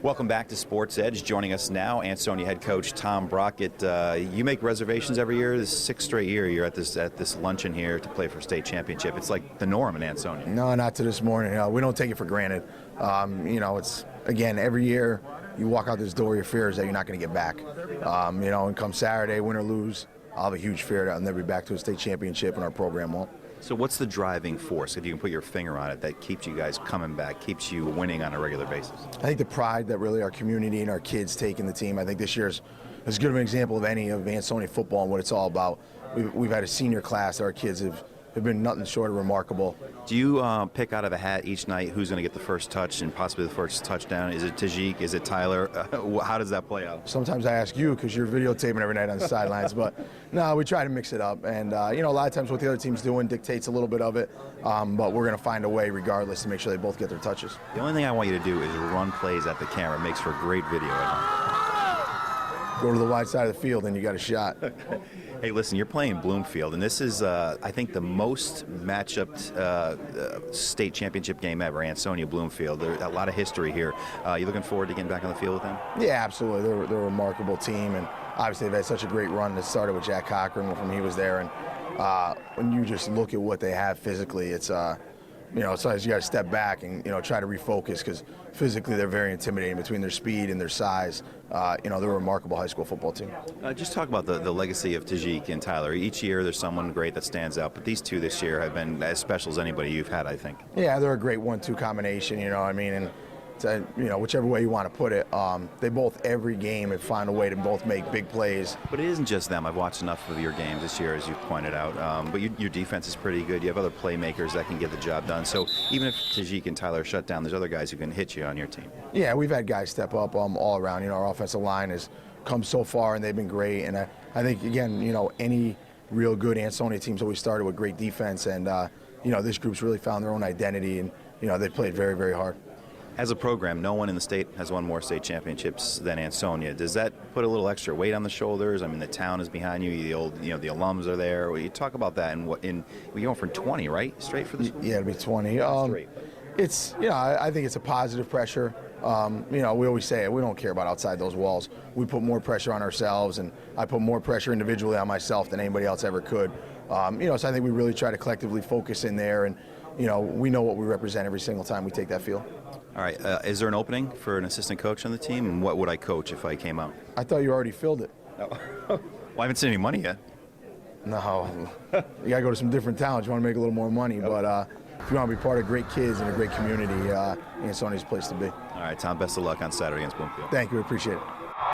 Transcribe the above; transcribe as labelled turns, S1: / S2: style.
S1: Welcome back to Sports Edge. Joining us now, Ansonia head coach Tom Brockett. You make reservations every year. This is sixth straight year you're at this luncheon here to play for state championship. It's like the norm in Ansonia.
S2: No, not to this morning. We don't take it for granted. It's again every year you walk out this door, your fear is that you're not going to get back. And come Saturday, win or lose, I'll have a huge fear that I'll never be back to a state championship, and our program won't.
S1: So what's the driving force, if you can put your finger on it, that keeps you guys coming back, keeps you winning on a regular basis?
S2: I think the pride that really our community and our kids take in the team. I think this year's as good of an example of any of Ansonia football and what it's all about. We've had a senior class that our kids have been nothing short of remarkable.
S1: Do you pick out of a hat each night who's going to get the first touch and possibly the first touchdown? Is it Tajik? Is it Tyler? How does that play out?
S2: Sometimes I ask you because you're videotaping every night on the sidelines, but no, we try to mix it up. And, a lot of times what the other team's doing dictates a little bit of it, but we're going to find a way regardless to make sure they both get their touches.
S1: The only thing I want you to do is run plays at the camera. It makes for great video at home.
S2: Go to the wide side of the field and you got a shot.
S1: Hey, listen, you're playing Bloomfield, and this is, I think, the most matchup state championship game ever, Ansonia-Bloomfield. There's a lot of history here. You looking forward to getting back on the field with them?
S2: Yeah, absolutely. They're a remarkable team, and obviously they've had such a great run. It started with Jack Cochran when he was there, and when you just look at what they have physically, it's sometimes you got to step back and try to refocus because physically they're very intimidating between their speed and their size. They're a remarkable high school football team.
S1: Just talk about the legacy of Tajik and Tyler. Each year there's someone great that stands out, but these two this year have been as special as anybody you've had, I think.
S2: Yeah, they're a great 1-2 combination. And whichever way you want to put it, they both every game have found a way to both make big plays.
S1: But it isn't just them. I've watched enough of your games this year, as you've pointed out. But your defense is pretty good. You have other playmakers that can get the job done. So even if Tajik and Tyler are shut down, there's other guys who can hit you on your team.
S2: Yeah, we've had guys step up all around. Our offensive line has come so far, and they've been great. And I think, again, any real good Ansonia team's always started with great defense. And, this group's really found their own identity, and, they played very, very hard.
S1: As a program, no one in the state has won more state championships than Ansonia. Does that put a little extra weight on the shoulders? I mean, the town is behind you. The old, the alums are there. You talk about that, and we're going for 20, right? Straight for this?
S2: Yeah, it'll be 20. It's, I think it's a positive pressure. We always say it. We don't care about outside those walls. We put more pressure on ourselves, and I put more pressure individually on myself than anybody else ever could. So I think we really try to collectively focus in there, and we know what we represent every single time we take that field.
S1: All right. Is there an opening for an assistant coach on the team? And what would I coach if I came out?
S2: I thought you already filled it.
S1: No. Well, I haven't seen any money yet.
S2: No. You got to go to some different towns. You want to make a little more money. But if you want to be part of great kids and a great community, Ansonia's a place to be.
S1: All right, Tom, best of luck on Saturday against Bloomfield.
S2: Thank you. Appreciate it.